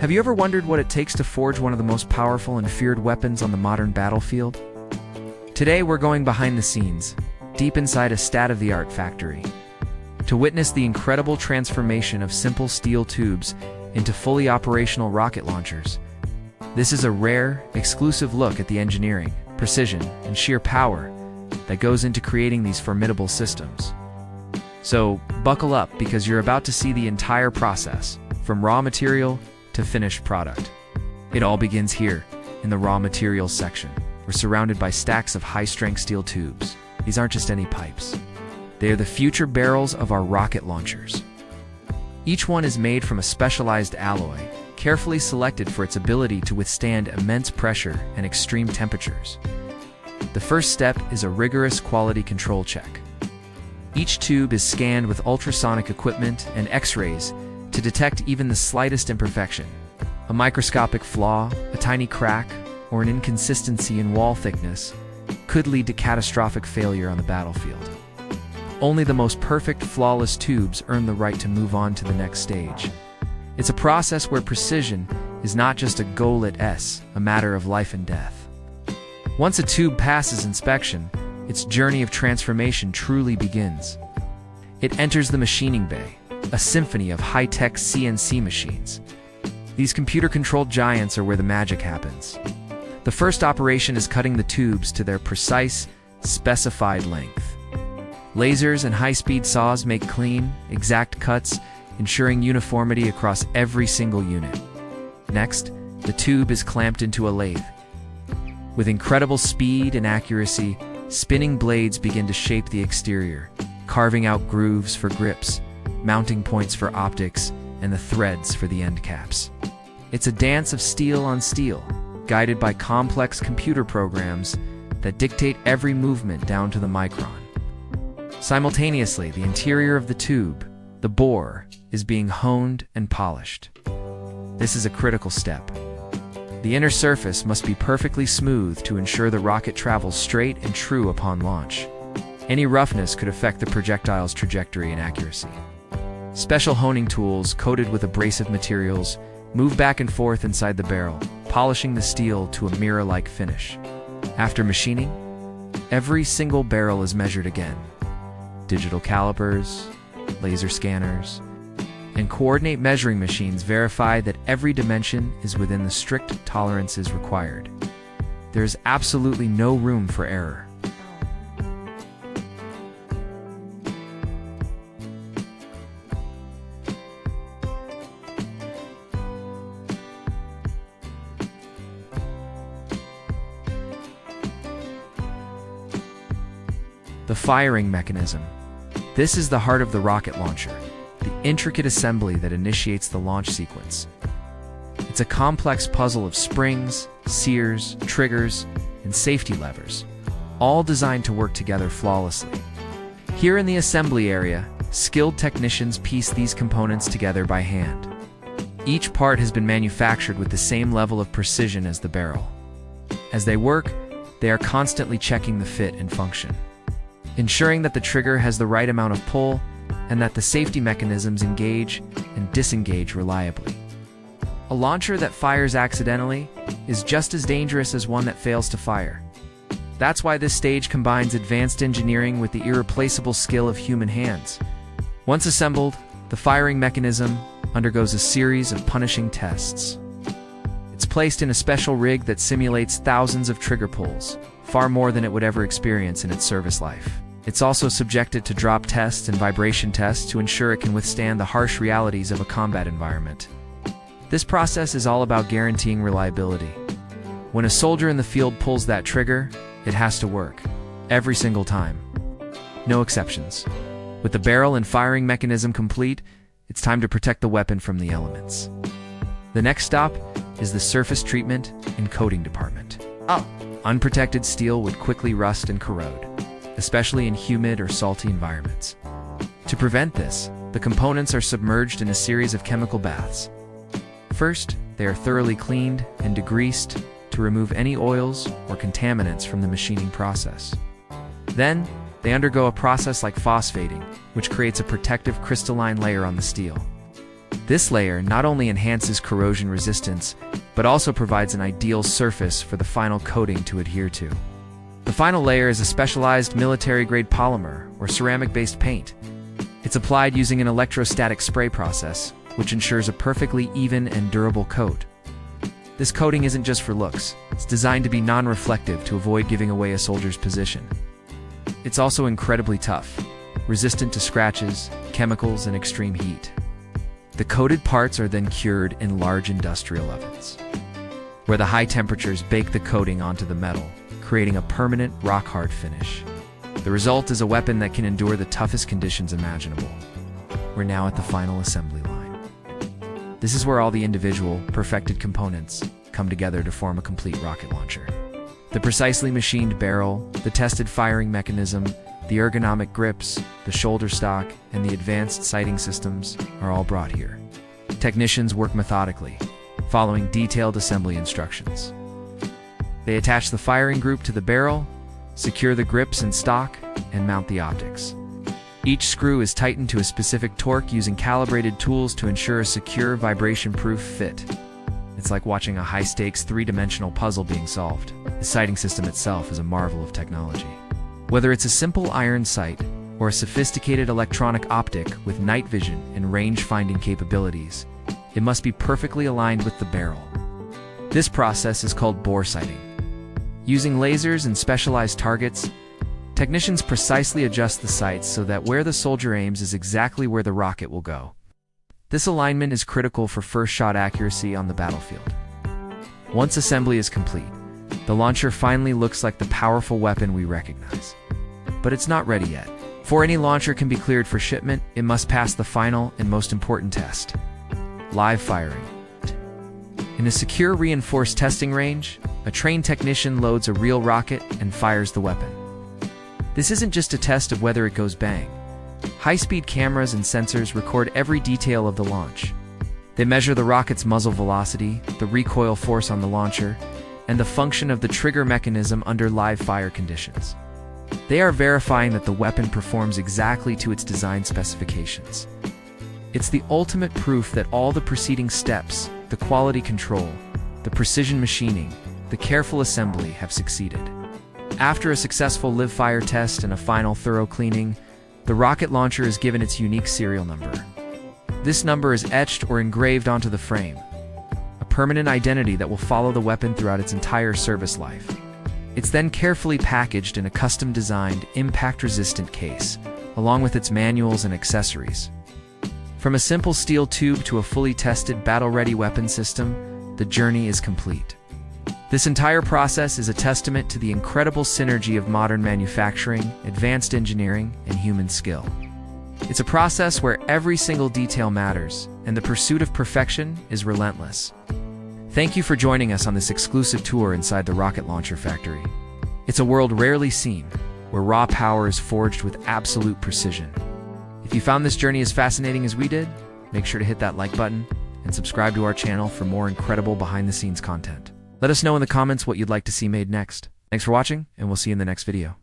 Have you ever wondered what it takes to forge one of the most powerful and feared weapons on the modern battlefield? Today we're going behind the scenes, deep inside a state-of-the-art factory, to witness the incredible transformation of simple steel tubes into fully operational rocket launchers. This is a rare, exclusive look at the engineering, precision, and sheer power that goes into creating these formidable systems. So, buckle up because you're about to see the entire process, from raw material to finished product. It all begins here, in the raw materials section. We're surrounded by stacks of high-strength steel tubes. These aren't just any pipes. They are the future barrels of our rocket launchers. Each one is made from a specialized alloy, carefully selected for its ability to withstand immense pressure and extreme temperatures. The first step is a rigorous quality control check. Each tube is scanned with ultrasonic equipment and X-rays to detect even the slightest imperfection. A microscopic flaw, a tiny crack, or an inconsistency in wall thickness could lead to catastrophic failure on the battlefield. Only the most perfect, flawless tubes earn the right to move on to the next stage. It's a process where precision is not just a goal, it's a matter of life and death. Once a tube passes inspection, its journey of transformation truly begins. It enters the machining bay, a symphony of high-tech CNC machines. These computer-controlled giants are where the magic happens. The first operation is cutting the tubes to their precise, specified length. Lasers and high-speed saws make clean, exact cuts, ensuring uniformity across every single unit. Next, the tube is clamped into a lathe. With incredible speed and accuracy, spinning blades begin to shape the exterior, carving out grooves for grips, mounting points for optics, and the threads for the end caps. It's a dance of steel on steel, guided by complex computer programs that dictate every movement down to the micron. Simultaneously, the interior of the tube, the bore, is being honed and polished. This is a critical step. The inner surface must be perfectly smooth to ensure the rocket travels straight and true upon launch. Any roughness could affect the projectile's trajectory and accuracy. Special honing tools, coated with abrasive materials, move back and forth inside the barrel, polishing the steel to a mirror-like finish. After machining, every single barrel is measured again. Digital calipers, laser scanners, and coordinate measuring machines verify that every dimension is within the strict tolerances required. There is absolutely no room for error. The firing mechanism. This is the heart of the rocket launcher, the intricate assembly that initiates the launch sequence. It's a complex puzzle of springs, sears, triggers, and safety levers, all designed to work together flawlessly. Here in the assembly area, skilled technicians piece these components together by hand. Each part has been manufactured with the same level of precision as the barrel. As they work, they are constantly checking the fit and function, ensuring that the trigger has the right amount of pull and that the safety mechanisms engage and disengage reliably. A launcher that fires accidentally is just as dangerous as one that fails to fire. That's why this stage combines advanced engineering with the irreplaceable skill of human hands. Once assembled, the firing mechanism undergoes a series of punishing tests. It's placed in a special rig that simulates thousands of trigger pulls, far more than it would ever experience in its service life. It's also subjected to drop tests and vibration tests to ensure it can withstand the harsh realities of a combat environment. This process is all about guaranteeing reliability. When a soldier in the field pulls that trigger, it has to work, every single time. No exceptions. With the barrel and firing mechanism complete, it's time to protect the weapon from the elements. The next stop is the surface treatment and coating department. Unprotected steel would quickly rust and corrode, especially in humid or salty environments. To prevent this, the components are submerged in a series of chemical baths. First, they are thoroughly cleaned and degreased to remove any oils or contaminants from the machining process. Then, they undergo a process like phosphating, which creates a protective crystalline layer on the steel. This layer not only enhances corrosion resistance, but also provides an ideal surface for the final coating to adhere to. The final layer is a specialized military-grade polymer or ceramic-based paint. It's applied using an electrostatic spray process, which ensures a perfectly even and durable coat. This coating isn't just for looks. It's designed to be non-reflective to avoid giving away a soldier's position. It's also incredibly tough, resistant to scratches, chemicals, and extreme heat. The coated parts are then cured in large industrial ovens, where the high temperatures bake the coating onto the metal, creating a permanent, rock-hard finish. The result is a weapon that can endure the toughest conditions imaginable. We're now at the final assembly line. This is where all the individual, perfected components come together to form a complete rocket launcher. The precisely machined barrel, the tested firing mechanism, the ergonomic grips, the shoulder stock, and the advanced sighting systems are all brought here. Technicians work methodically, following detailed assembly instructions. They attach the firing group to the barrel, secure the grips and stock, and mount the optics. Each screw is tightened to a specific torque using calibrated tools to ensure a secure, vibration-proof fit. It's like watching a high-stakes, three-dimensional puzzle being solved. The sighting system itself is a marvel of technology. Whether it's a simple iron sight or a sophisticated electronic optic with night vision and range-finding capabilities, it must be perfectly aligned with the barrel. This process is called bore sighting. Using lasers and specialized targets, technicians precisely adjust the sights so that where the soldier aims is exactly where the rocket will go. This alignment is critical for first-shot accuracy on the battlefield. Once assembly is complete, the launcher finally looks like the powerful weapon we recognize. But it's not ready yet. Before any launcher can be cleared for shipment, it must pass the final and most important test: live firing. In a secure, reinforced testing range, a trained technician loads a real rocket and fires the weapon. This isn't just a test of whether it goes bang. High-speed cameras and sensors record every detail of the launch. They measure the rocket's muzzle velocity, the recoil force on the launcher, and the function of the trigger mechanism under live fire conditions. They are verifying that the weapon performs exactly to its design specifications. It's the ultimate proof that all the preceding steps, the quality control, the precision machining, the careful assembly have succeeded. After a successful live-fire test and a final thorough cleaning, the rocket launcher is given its unique serial number. This number is etched or engraved onto the frame, a permanent identity that will follow the weapon throughout its entire service life. It's then carefully packaged in a custom-designed, impact-resistant case, along with its manuals and accessories. From a simple steel tube to a fully tested, battle-ready weapon system, the journey is complete. This entire process is a testament to the incredible synergy of modern manufacturing, advanced engineering, and human skill. It's a process where every single detail matters, and the pursuit of perfection is relentless. Thank you for joining us on this exclusive tour inside the rocket launcher factory. It's a world rarely seen, where raw power is forged with absolute precision. If you found this journey as fascinating as we did, make sure to hit that like button and subscribe to our channel for more incredible behind-the-scenes content. Let us know in the comments what you'd like to see made next. Thanks for watching, and we'll see you in the next video.